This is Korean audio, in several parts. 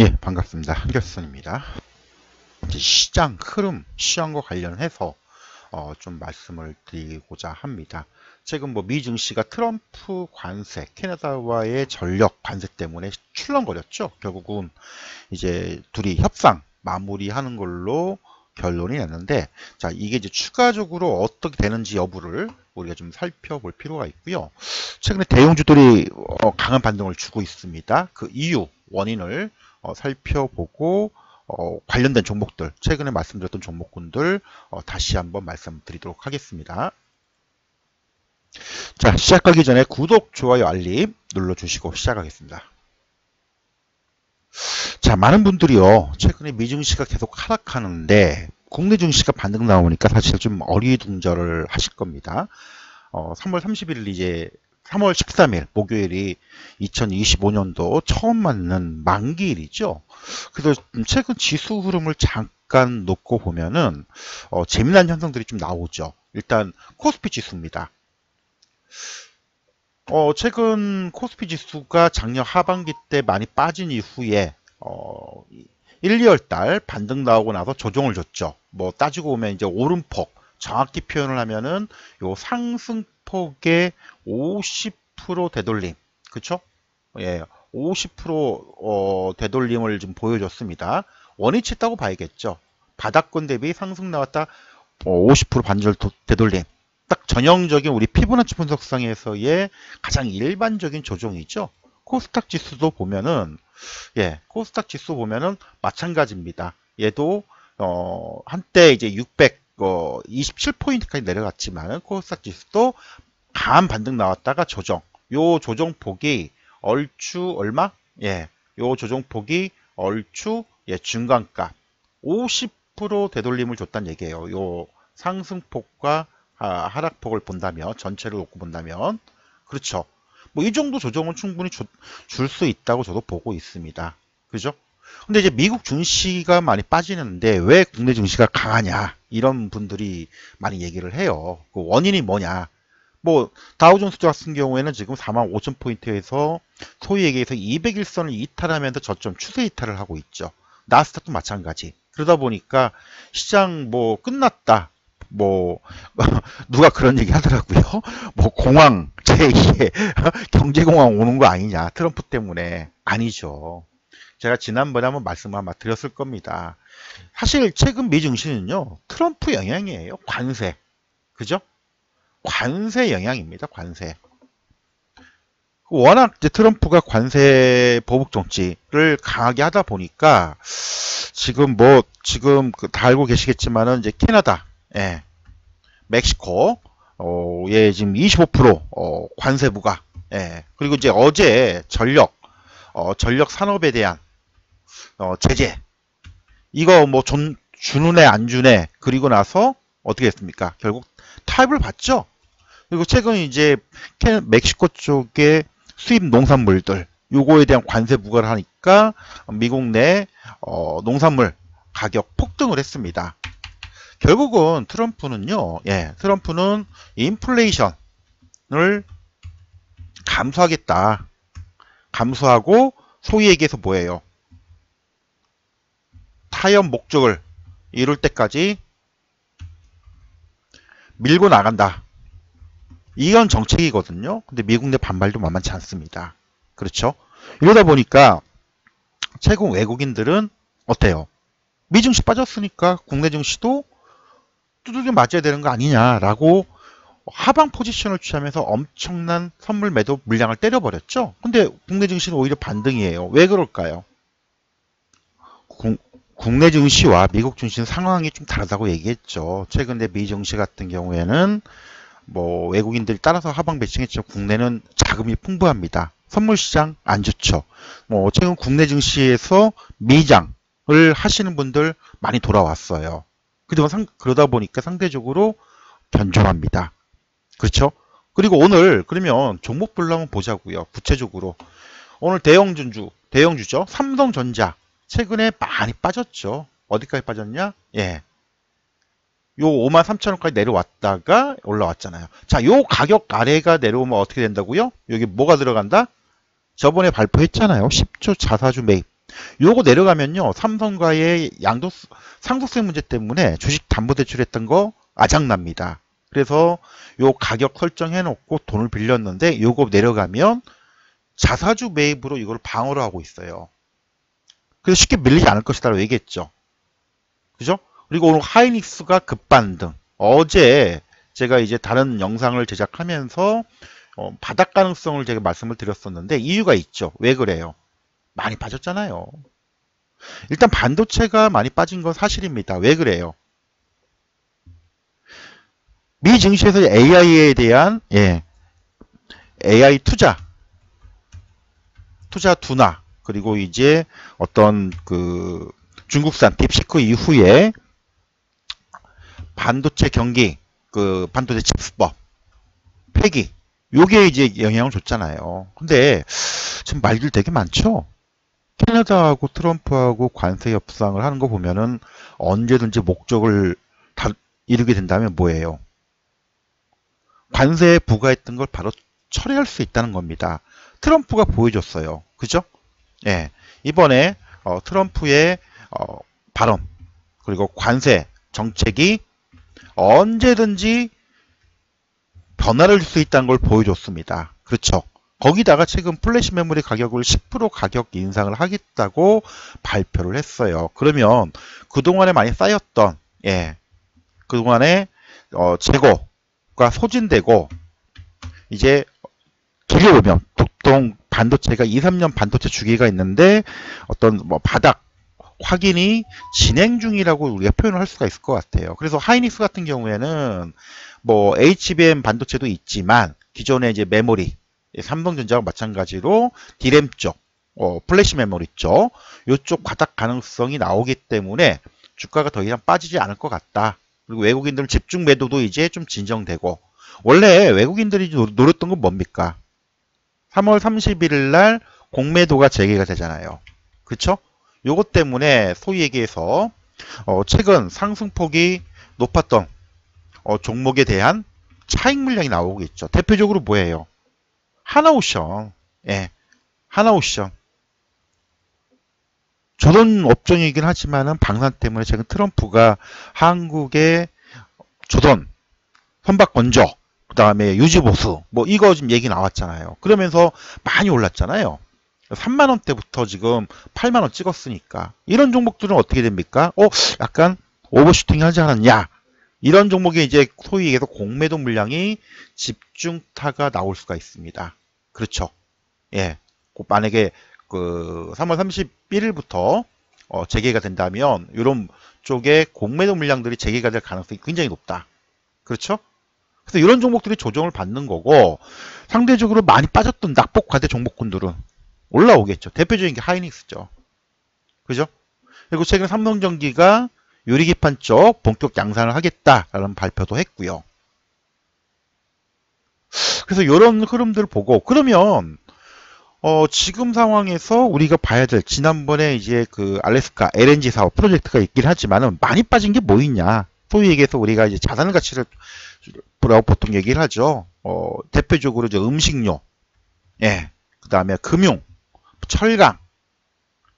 예, 반갑습니다. 한결선입니다. 이제 시장 흐름, 시황과 관련해서 좀 말씀을 드리고자 합니다. 최근 미 증시가 트럼프 관세, 캐나다와의 전력 관세 때문에 출렁거렸죠. 결국은 이제 둘이 협상 마무리하는 걸로 결론이 났는데, 자, 이게 이제 추가적으로 어떻게 되는지 여부를 우리가 좀 살펴볼 필요가 있고요. 최근에 대형주들이 강한 반등을 주고 있습니다. 그 이유, 원인을 살펴보고 관련된 종목들, 최근에 말씀드렸던 종목군들 다시 한번 말씀드리도록 하겠습니다. 자, 시작하기 전에 구독, 좋아요, 알림 눌러주시고 시작하겠습니다. 자, 많은 분들이요, 최근에 미증시가 계속 하락하는데 국내 증시가 반등 나오니까 사실 좀 어리둥절을 하실 겁니다. 3월 30일 이제 3월 13일 목요일이 2025년도 처음 맞는 만기일이죠. 그래서 최근 지수 흐름을 잠깐 놓고 보면은 재미난 현상들이 좀 나오죠. 일단 코스피 지수입니다. 최근 코스피 지수가 작년 하반기 때 많이 빠진 이후에 1, 2월 달 반등 나오고 나서 조정을 줬죠. 따지고 보면 이제 오름폭, 정확히 표현을 하면은 요 상승폭의 50% 되돌림, 그쵸? 예, 50% 되돌림을 좀 보여줬습니다. 원위치 있다고 봐야겠죠. 바닥권 대비 상승 나왔다 50% 반절 되돌림. 딱 전형적인 우리 피보나치 분석상에서의 가장 일반적인 조정이죠. 코스닥 지수도 보면은, 예, 코스닥 지수 보면은 마찬가지입니다. 얘도 한때 이제 627포인트까지 내려갔지만 코스닥 지수도 강한 반등 나왔다가 조정. 요 조정폭이 얼추 얼마? 예, 요 조정폭이 얼추 중간값 50% 되돌림을 줬다는 얘기예요. 요 상승폭과 하락폭을 본다면, 전체를 놓고 본다면, 그렇죠. 이 정도 조정은 충분히 줄 수 있다고 저도 보고 있습니다. 그죠? 근데 이제 미국 증시가 많이 빠지는데 왜 국내 증시가 강하냐, 이런 분들이 많이 얘기를 해요. 그 원인이 뭐냐. 다우존스 같은 경우에는 지금 45,000포인트에서 소위 얘기해서 200일선을 이탈하면서 저점 추세 이탈을 하고 있죠. 나스닥도 마찬가지. 그러다 보니까 시장 끝났다. 누가 그런 얘기 하더라고요. 공황, 제2의 경제공황 오는 거 아니냐. 트럼프 때문에. 아니죠. 제가 지난번에 한번 말씀 아마 드렸을 겁니다. 사실 최근 미증시는요, 트럼프 영향이에요. 관세. 그죠? 관세 영향입니다. 관세. 워낙 이제 트럼프가 관세 보복 정치를 강하게 하다 보니까 지금 다 알고 계시겠지만은 이제 캐나다, 예, 멕시코, 예, 지금 25% 관세 부과, 예, 그리고 이제 어제 전력 산업에 대한 제재, 이거 주는 애 안 주네. 그리고 나서 어떻게 했습니까? 결국 타협을 받죠. 그리고 최근 이제 멕시코 쪽에 수입 농산물들, 요거에 대한 관세 부과를 하니까 미국 내 농산물 가격 폭등을 했습니다. 결국은 트럼프는요, 예, 트럼프는 인플레이션을 감수하겠다. 감수하고 소위 얘기해서 뭐예요? 타협 목적을 이룰 때까지 밀고 나간다. 이건 정책이거든요. 근데 미국 내 반발도 만만치 않습니다. 그렇죠? 이러다 보니까 최근 외국인들은 어때요? 미증시 빠졌으니까 국내 증시도 두들겨 맞아야 되는 거 아니냐라고 하방 포지션을 취하면서 엄청난 선물 매도 물량을 때려버렸죠. 근데 국내 증시는 오히려 반등이에요. 왜 그럴까요? 국내 증시와 미국 증시는 상황이 좀 다르다고 얘기했죠. 최근에 미 증시 같은 경우에는 외국인들이 따라서 하방 배팅했죠. 국내는 자금이 풍부합니다. 선물 시장 안 좋죠. 최근 국내 증시에서 미장을 하시는 분들 많이 돌아왔어요. 그러다 보니까 상대적으로 견조합니다. 그렇죠? 그리고 오늘 그러면 종목별로 한번 보자고요. 구체적으로 오늘 대형주죠. 삼성전자 최근에 많이 빠졌죠. 어디까지 빠졌냐? 예, 요 53,000원까지 내려왔다가 올라왔잖아요. 자, 요 가격 아래가 내려오면 어떻게 된다고요? 여기 뭐가 들어간다? 저번에 발표했잖아요. 10조 자사주 매입. 요거 내려가면요. 삼성과의 상속세 문제 때문에 주식 담보대출했던 거 아작납니다. 그래서 요 가격 설정해 놓고 돈을 빌렸는데 요거 내려가면 자사주 매입으로 이걸 방어를 하고 있어요. 그래서 쉽게 밀리지 않을 것이다라고 얘기했죠. 그죠? 그리고 오늘 하이닉스가 급반등. 어제 제가 이제 다른 영상을 제작하면서 바닥 가능성을 제가 말씀을 드렸었는데 이유가 있죠. 왜 그래요? 많이 빠졌잖아요. 일단 반도체가 많이 빠진 건 사실입니다. 왜 그래요? 미 증시에서 AI에 대한 AI 투자 둔화 그리고 이제 어떤 그 중국산 딥시크 이후에 반도체 경기 반도체 칩스법 폐기 요게 이제 영향을 줬잖아요. 근데 지금 말들 되게 많죠. 캐나다하고 트럼프하고 관세 협상을 하는 거 보면은 언제든지 목적을 다 이루게 된다면 뭐예요? 관세에 부과했던 걸 바로 처리할 수 있다는 겁니다. 트럼프가 보여줬어요. 그죠? 예. 이번에 트럼프의 발언 그리고 관세 정책이 언제든지 변화를 줄 수 있다는 걸 보여줬습니다. 그렇죠? 거기다가 최근 플래시 메모리 가격을 10% 가격 인상을 하겠다고 발표를 했어요. 그러면 그동안에 많이 쌓였던 그동안에 재고가 소진되고 이제 길게 보면 보통 반도체가 2, 3년 반도체 주기가 있는데 어떤 바닥 확인이 진행 중이라고 우리가 표현을 할 수가 있을 것 같아요. 그래서 하이닉스 같은 경우에는 HBM 반도체도 있지만 기존의 이제 메모리 삼성전자와 마찬가지로 디램 쪽, 플래시 메모리 쪽 이쪽 바닥 가능성이 나오기 때문에 주가가 더 이상 빠지지 않을 것 같다. 그리고 외국인들 집중 매도도 이제 좀 진정되고 원래 외국인들이 노렸던 건 뭡니까? 3월 31일 날 공매도가 재개가 되잖아요. 그렇죠? 요것 때문에 소위 얘기해서 최근 상승폭이 높았던 종목에 대한 차익 물량이 나오고 있죠. 대표적으로 뭐예요? 하나오션. 하나오션. 조선 업종이긴 하지만은 방산 때문에 최근 트럼프가 한국의 조선 선박 건조 그 다음에 유지보수 이거 지금 얘기 나왔잖아요. 그러면서 많이 올랐잖아요. 3만원대부터 지금 8만원 찍었으니까 이런 종목들은 어떻게 됩니까? 약간 오버슈팅 하지 않았냐? 이런 종목에 이제 소위 얘기해서 공매도 물량이 집중타가 나올 수가 있습니다. 그렇죠? 만약에 3월 31일부터 재개가 된다면 이런 쪽에 공매도 물량들이 재개가 될 가능성이 굉장히 높다. 그렇죠? 그래서 이런 종목들이 조정을 받는 거고 상대적으로 많이 빠졌던 낙폭과대 종목군들은 올라오겠죠. 대표적인 게 하이닉스죠. 그죠? 그리고 최근 삼성전기가 유리기판 쪽 본격 양산을 하겠다라는 발표도 했고요. 그래서 이런 흐름들을 보고 그러면 지금 상황에서 우리가 봐야 될 지난번에 이제 그 알래스카 LNG 사업 프로젝트가 있긴 하지만은 많이 빠진 게 뭐 있냐? 소위 얘기해서 우리가 이제 자산 가치를 보통 얘기를 하죠. 대표적으로 이제 음식료, 그 다음에 금융, 철강,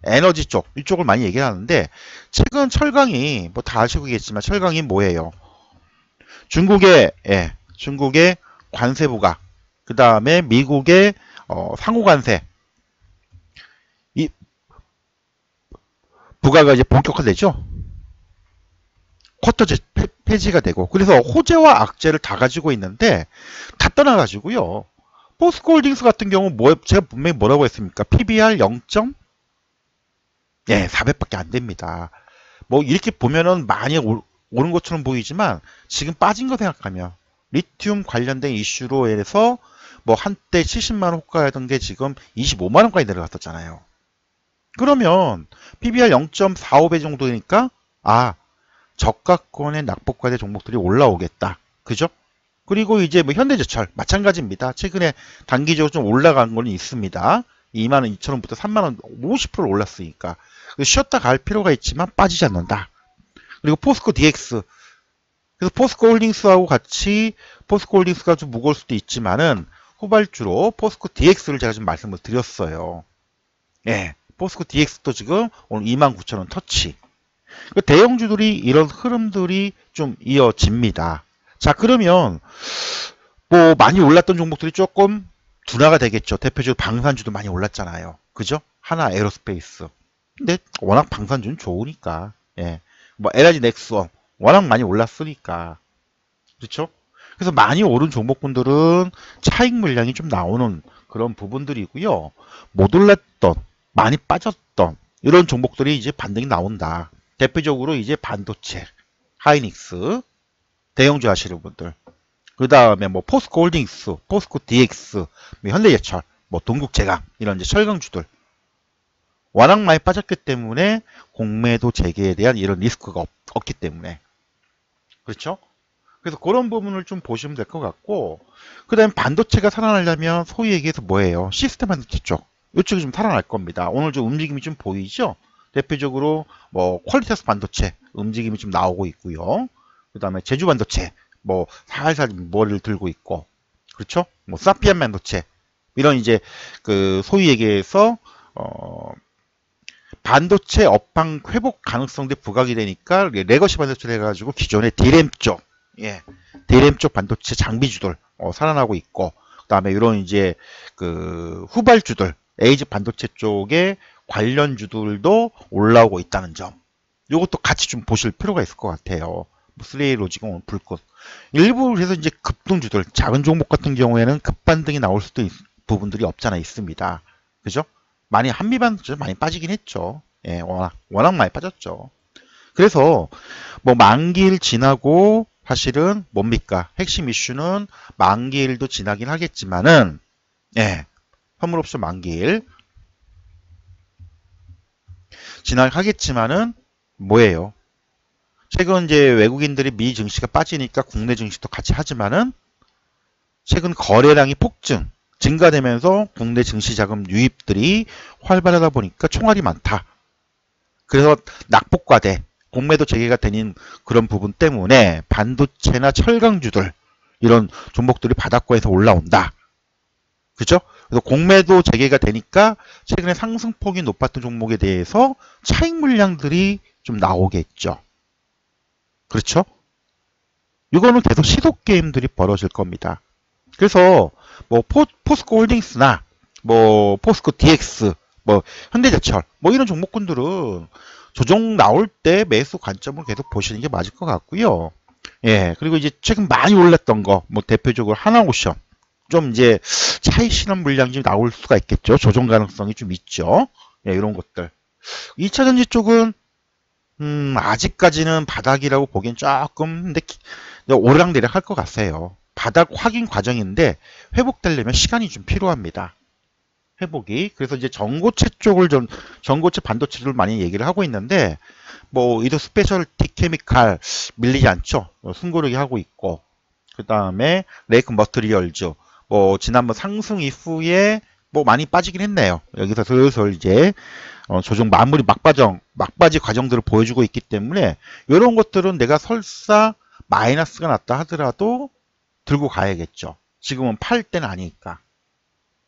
에너지 쪽 이쪽을 많이 얘기를 하는데 최근 철강이 다 아시겠지만 철강이 뭐예요? 중국의 관세 부과, 그 다음에 미국의 상호 관세 이 부과가 이제 본격화되죠. 쿼터제 폐지가 되고 그래서 호재와 악재를 다 가지고 있는데 다 떠나가지고요. 포스코홀딩스 같은 경우 제가 분명히 뭐라고 했습니까? PBR 400밖에 안 됩니다. 이렇게 보면은 많이 오른 것처럼 보이지만 지금 빠진 거 생각하면 리튬 관련된 이슈로 해서 한때 70만원 호가였던 게 지금 25만원까지 내려갔었잖아요. 그러면 PBR 0.45배 정도니까 저가권의 낙폭과대 종목들이 올라오겠다. 그죠? 그리고 이제 현대제철 마찬가지입니다. 최근에 단기적으로 좀 올라간 건 있습니다. 22,000원부터 3만원 50% 올랐으니까 쉬었다 갈 필요가 있지만 빠지지 않는다. 그리고 포스코 DX 그래서 포스코 홀딩스하고 같이 포스코 홀딩스가 좀 무거울 수도 있지만은 후발주로 포스코 DX를 제가 좀 말씀을 드렸어요. 포스코 DX도 지금 오늘 29,000원 터치. 그 대형주들이 이런 흐름들이 좀 이어집니다. 자, 그러면 뭐 많이 올랐던 종목들이 조금 둔화가 되겠죠. 대표적으로 방산주도 많이 올랐잖아요. 그죠? 하나 에어로스페이스. 근데 워낙 방산주는 좋으니까. 예. 뭐 LG 넥스원 워낙 많이 올랐으니까. 그렇죠? 그래서 많이 오른 종목군들은 차익 물량이 좀 나오는 그런 부분들이고요. 못 올랐던, 많이 빠졌던 이런 종목들이 이제 반등이 나온다. 대표적으로 이제 반도체, 하이닉스, 대형주 하시는 분들. 그 다음에 뭐 포스코 홀딩스, 포스코 DX, 뭐 현대제철, 뭐 동국제강 이런 이제 철강주들. 워낙 많이 빠졌기 때문에 공매도 재개에 대한 이런 리스크가 없기 때문에. 그렇죠? 그래서 그런 부분을 좀 보시면 될 것 같고, 그 다음에 반도체가 살아나려면 소위 얘기해서 뭐예요? 시스템 반도체 쪽. 이쪽이 좀 살아날 겁니다. 오늘 좀 움직임이 좀 보이죠? 대표적으로 뭐 퀄리테스 반도체 움직임이 좀 나오고 있고요. 그 다음에 제주 반도체 뭐 살살 머리를 들고 있고, 그렇죠? 뭐 사피안 반도체 이런 이제 그 소위 얘기해서 반도체 업황 회복 가능성도 부각이 되니까 레거시 반도체를 해가지고 기존의 D램 쪽, 예, D램 쪽 반도체 장비주들 살아나고 있고, 그다음에 이런 이제 그 후발주들, 에이즈 반도체 쪽에 관련주들도 올라오고 있다는 점. 이것도 같이 좀 보실 필요가 있을 것 같아요. 스레이 로직은 오늘 불꽃. 일부 그래서 이제 급등주들, 작은 종목 같은 경우에는 급반등이 나올 수도 부분들이 없잖아 있습니다. 그죠? 많이 한미반도체 많이 빠지긴 했죠. 예, 워낙 많이 빠졌죠. 그래서 뭐 만기일 지나고 사실은 뭡니까? 핵심 이슈는 만기일도 지나긴 하겠지만은, 예, 선물옵션 만기일 지나가겠지만은 뭐예요? 최근 이제 외국인들이 미 증시가 빠지니까 국내 증시도 같이 하지만은 최근 거래량이 증가되면서 국내 증시 자금 유입들이 활발하다 보니까 총알이 많다. 그래서 낙폭과대, 공매도 재개가 되는 그런 부분 때문에 반도체나 철강주들 이런 종목들이 바닥권에서 올라온다. 그죠? 그래서 공매도 재개가 되니까 최근에 상승폭이 높았던 종목에 대해서 차익 물량들이 좀 나오겠죠. 그렇죠? 이거는 계속 시도 게임들이 벌어질 겁니다. 그래서 뭐 포스코 홀딩스나 뭐 포스코 DX, 뭐 현대제철, 뭐 이런 종목군들은 조정 나올 때 매수 관점을 계속 보시는 게 맞을 것 같고요. 예, 그리고 이제 최근 많이 올랐던 거, 뭐 대표적으로 하나오션, 좀 이제 차익 실현 물량이 좀 나올 수가 있겠죠. 조정 가능성이 좀 있죠. 예, 이런 것들. 2차전지 쪽은 아직까지는 바닥이라고 보기엔 조금 근데 오르락내리락 할 것 같아요. 바닥 확인 과정인데 회복되려면 시간이 좀 필요합니다. 회복이. 그래서 이제 전고체 쪽을 전고체 반도체를 많이 얘기를 하고 있는데 뭐 이도 스페셜티 케미칼 밀리지 않죠. 숨고르기 하고 있고, 그 다음에 레이크 머트리얼즈 뭐 지난번 상승 이후에 뭐 많이 빠지긴 했네요. 여기서 슬슬 이제 조정 마무리 막바지 과정들을 보여주고 있기 때문에 이런 것들은 내가 설사 마이너스가 났다 하더라도 들고 가야겠죠. 지금은 팔 때는 아니니까.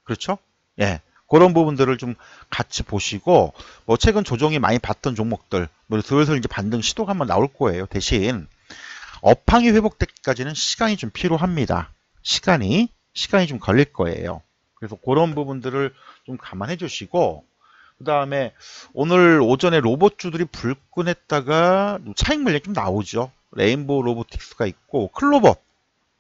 그렇죠? 예. 그런 부분들을 좀 같이 보시고, 뭐 최근 조정이 많이 봤던 종목들, 뭐 슬슬 이제 반등 시도가 한번 나올 거예요. 대신 업황이 회복되기까지는 시간이 좀 필요합니다. 시간이 좀 걸릴 거예요. 그래서 그런 부분들을 좀 감안해 주시고, 그 다음에 오늘 오전에 로봇주들이 불끈했다가 차익 물량이 좀 나오죠. 레인보우 로보틱스가 있고 클로버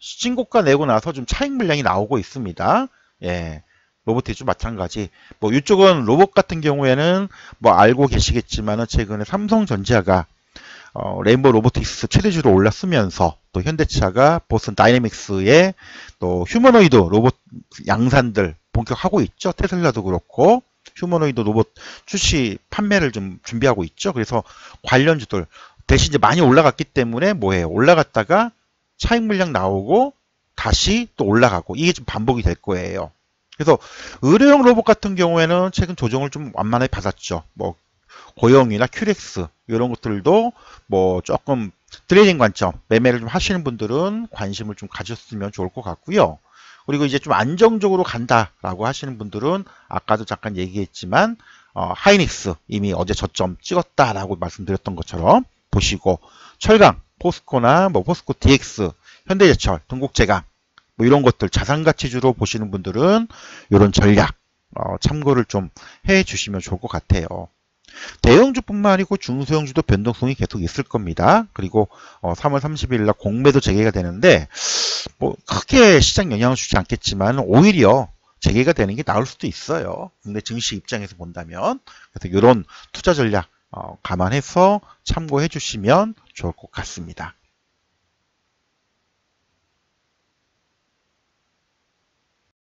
신고가 내고 나서 좀 차익 물량이 나오고 있습니다. 예, 로보틱스 마찬가지. 뭐 이쪽은 로봇 같은 경우에는 뭐 알고 계시겠지만은 최근에 삼성전자가 레인보우 로보틱스 최대주로 올랐으면서 또 현대차가 보스턴 다이내믹스의 또 휴머노이드 로봇 양산들 본격하고 있죠. 테슬라도 그렇고 휴머노이드 로봇 출시 판매를 좀 준비하고 있죠. 그래서 관련주들 대신 이제 많이 올라갔기 때문에 뭐예요? 올라갔다가 차익 물량 나오고 다시 또 올라가고 이게 좀 반복이 될 거예요. 그래서 의료용 로봇 같은 경우에는 최근 조정을 좀 완만하게 받았죠. 뭐 고영이나 큐렉스 이런 것들도 뭐 조금 트레이딩 관점 매매를 좀 하시는 분들은 관심을 좀 가졌으면 좋을 것 같고요. 그리고 이제 좀 안정적으로 간다라고 하시는 분들은 아까도 잠깐 얘기했지만 하이닉스 이미 어제 저점 찍었다라고 말씀드렸던 것처럼 보시고, 철강, 포스코나 뭐 포스코 DX, 현대제철, 동국제강 뭐 이런 것들 자산가치주로 보시는 분들은 이런 전략 참고를 좀 해주시면 좋을 것 같아요. 대형주뿐만 아니고 중소형주도 변동성이 계속 있을 겁니다. 그리고 3월 30일 날 공매도 재개가 되는데 뭐 크게 시장 영향을 주지 않겠지만 오히려 재개가 되는 게 나을 수도 있어요. 국내 증시 입장에서 본다면. 그래서 이런 투자 전략 감안해서 참고해 주시면 좋을 것 같습니다.